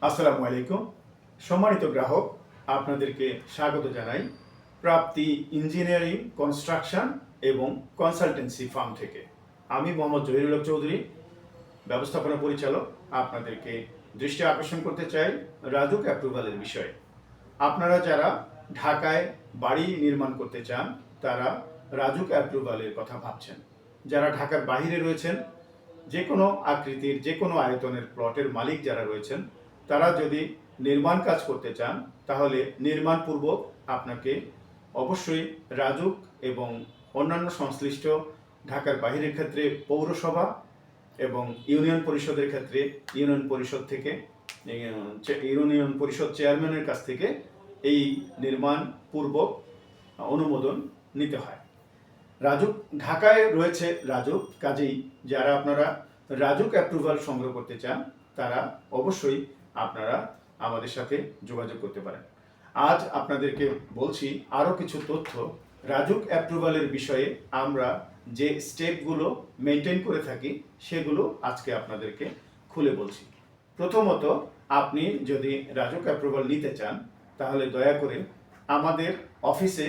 আসসালামু আলাইকুম। সম্মানিত গ্রাহক, আপনাদেরকে স্বাগত জানাই প্রাপ্তি ইঞ্জিনিয়ারিং, কনস্ট্রাকশন এবং কনসালটেন্সি ফার্ম থেকে। আমি মোহাম্মদ জহিরুল হক চৌধুরী, ব্যবস্থাপনা পরিচালক। আপনাদেরকে দৃষ্টি আকর্ষণ করতে চাই রাজুক অ্যাপ্রুভালের বিষয়ে। আপনারা যারা ঢাকায় বাড়ি নির্মাণ করতে চান, তারা রাজুক অ্যাপ্রুভালের কথা ভাবছেন। যারা ঢাকার বাইরে রয়েছেন, যে কোনো আকৃতির, যে কোনো আয়তনের প্লটের মালিক যারা রয়েছেন, তারা যদি নির্মাণ কাজ করতে চান, তাহলে নির্মাণপূর্বক আপনাকে অবশ্যই রাজুক এবং অন্যান্য সংশ্লিষ্ট ঢাকার বাহিরের ক্ষেত্রে পৌরসভা এবং ইউনিয়ন পরিষদের ক্ষেত্রে ইউনিয়ন পরিষদ থেকে ইউনিয়ন পরিষদ চেয়ারম্যানের কাছ থেকে এই নির্মাণ পূর্বক অনুমোদন নিতে হয়। রাজুক ঢাকায় রয়েছে রাজুক, কাজেই যারা আপনারা রাজুক অ্যাপ্রুভাল সংগ্রহ করতে চান, তারা অবশ্যই আপনারা আমাদের সাথে যোগাযোগ করতে পারেন। আজ আপনাদেরকে বলছি আরও কিছু তথ্য রাজুক অ্যাপ্রুভালের বিষয়ে। আমরা যে স্টেপগুলো মেনটেন করে থাকি সেগুলো আজকে আপনাদেরকে খুলে বলছি। প্রথমত, আপনি যদি রাজুক অ্যাপ্রুভাল নিতে চান, তাহলে দয়া করে আমাদের অফিসে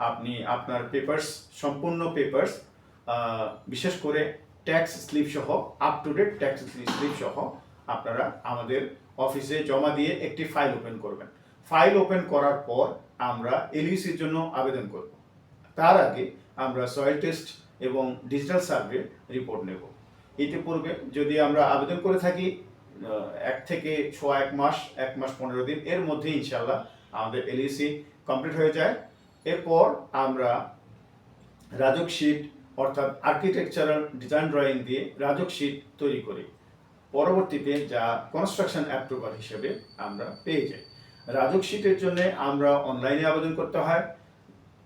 আপনি আপনার পেপারস, সম্পূর্ণ পেপারস, বিশেষ করে ট্যাক্স স্লিপ সহ, up to date tax slip সহ আপনারা আমাদের অফিসে জমা দিয়ে একটি ফাইল ওপেন করবেন। ফাইল ওপেন করার পর আমরা এলইউসির জন্য আবেদন করব। তার আগে আমরা সয়েল টেস্ট এবং ডিজিটাল সার্ভে রিপোর্ট নেব। ইতিপূর্বে যদি আমরা আবেদন করে থাকি 1 থেকে 1 মাস, 1 মাস 15 দিন এর মধ্যে ইনশাল্লাহ আমাদের এলইসি কমপ্লিট হয়ে যায়। এরপর আমরা রাজুক শীট, অর্থাৎ আর্কিটেকচারাল ডিজাইন ড্রয়িং দিয়ে রাজুক শীট তৈরি করি। পরবর্তীতে যা কনস্ট্রাকশন অ্যাপ্রুভাল হিসেবে আমরা পেয়ে যাই। রাজুক শীটের জন্য আমরা অনলাইনে আবেদন করতে হয়,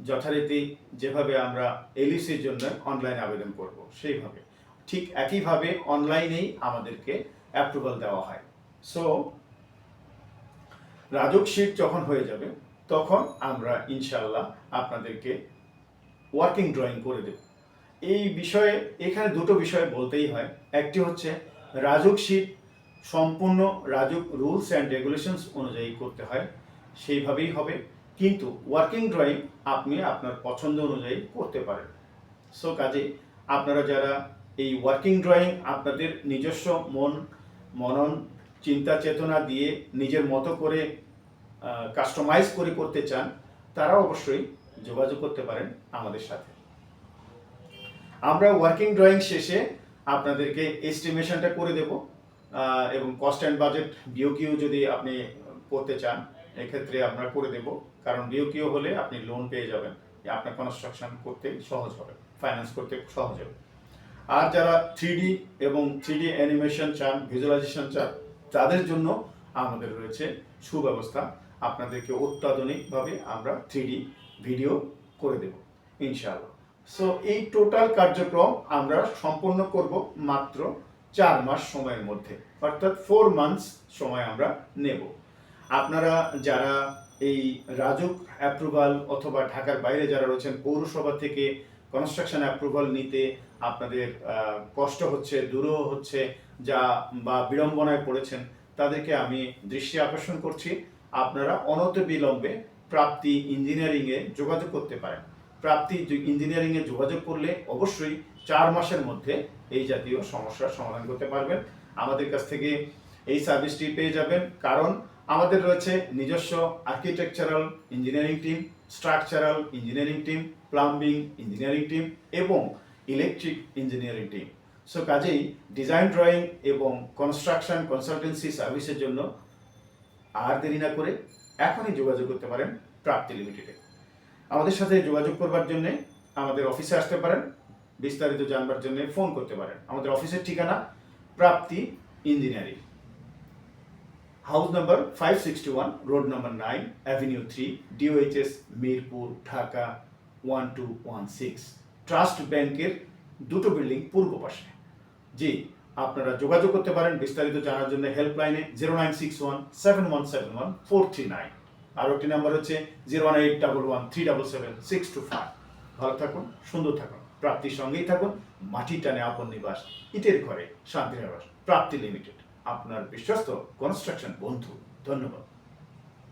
যথারীতি যেভাবে আমরা এলইসির জন্য অনলাইনে আবেদন করব সেইভাবে, ঠিক একইভাবে অনলাইনেই আমাদেরকে অ্যাপ্রুভাল দেওয়া হয়। সো রাজুক শীট যখন হয়ে যাবে, তখন আমরা ইনশাল্লাহ আপনাদেরকে ওয়ার্কিং ড্রয়িং করে দেব। এই বিষয়ে এখানে দুটো বিষয় বলতেই হয়। একটি হচ্ছে রাজুক শীট সম্পূর্ণ রাজুক রুলস অ্যান্ড রেগুলেশনস অনুযায়ী করতে হয়, সেইভাবেই হবে। কিন্তু ওয়ার্কিং ড্রয়িং আপনি আপনার পছন্দ অনুযায়ী করতে পারেন। সো কাজে আপনারা যারা এই ওয়ার্কিং ড্রয়িং আপনাদের নিজস্ব মনন, চিন্তা চেতনা দিয়ে নিজের মতো করে কাস্টমাইজ করে করতে চান, তারা অবশ্যই যোগাযোগ করতে পারেন আমাদের সাথে। আমরা ওয়ার্কিং ড্রয়িং শেষে আপনাদেরকে এস্টিমেশনটা করে দেব এবং কস্ট অ্যান্ড বাজেট বিওকিউ যদি আপনি করতে চান, এক্ষেত্রে আমরা করে দেব। কারণ বিওকিউ হলে আপনি লোন পেয়ে যাবেন, আপনার কনস্ট্রাকশন করতে সহজ হবে, ফাইন্যান্স করতে সহজ হবে। আর যারা 3D এবং 3D অ্যানিমেশন চান, ভিজুয়ালাইজেশন চান, তাদের জন্য আমাদের রয়েছে সুব্যবস্থা। আপনাদেরকে অত্যাধুনিকভাবে আমরা 3D ভিডিও করে দেব ইনশাআল্লাহ। সো এই টোটাল কার্যক্রম আমরা সম্পন্ন করব মাত্র 4 মাস সময়ের মধ্যে, অর্থাৎ 4 মান্থস সময় আমরা নেব। আপনারা যারা এই রাজুক অ্যাপ্রুভাল অথবা ঢাকার বাইরে যারা রয়েছেন, পৌরসভা থেকে কনস্ট্রাকশন অ্যাপ্রুভাল নিতে আপনাদের কষ্ট হচ্ছে, দুরূহ হচ্ছে, যা বা বিড়ম্বনায় পড়েছেন, তাদেরকে আমি দৃষ্টি আকর্ষণ করছি আপনারা অনতিবিলম্বে প্রাপ্তি ইঞ্জিনিয়ারিংয়ে যোগাযোগ করতে পারেন। প্রাপ্তি ইঞ্জিনিয়ারিংয়ে যোগাযোগ করলে অবশ্যই 4 মাসের মধ্যে এই জাতীয় সমস্যার সমাধান করতে পারবেন। আমাদের কাছ থেকে এই সার্ভিসটি পেয়ে যাবেন, কারণ আমাদের রয়েছে নিজস্ব architectural engineering team, structural engineering team, plumbing engineering team এবং ইলেকট্রিক ইঞ্জিনিয়ারিং টিম। সো কাজেই ডিজাইন ড্রয়িং এবং কনস্ট্রাকশন কনসালটেন্সি সার্ভিসের জন্য আর দেরি না করে এখনই যোগাযোগ করতে পারেন প্রাপ্তি লিমিটেডে। আমাদের সাথে যোগাযোগ করবার জন্য আমাদের অফিসে আসতে পারেন, বিস্তারিত জানবার জন্য ফোন করতে পারেন। আমাদের অফিসের ঠিকানা Prapti engineering, house number 561, road number 9, avenue 3, DOHS, Mirpur, Dhaka 1216। Trust ব্যাংকের দুটো বিল্ডিং পূর্ব পাশে। জি, আপনারা যোগাযোগ করতে পারেন বিস্তারিত জানার জন্য হেল্পলাইনে 0961-7171-439। আর একটি নাম্বার হচ্ছে 01811-377-625। ভালো থাকুন, সুন্দর থাকুন, প্রাপ্তির সঙ্গেই থাকুন। মাটির টানে আপন নিবাস, ইটের ঘরে শান্তির আবাস। প্রাপ্তি লিমিটেড। আপনার বিশ্বস্ত কনস্ট্রাকশন বন্ধু। ধন্যবাদ।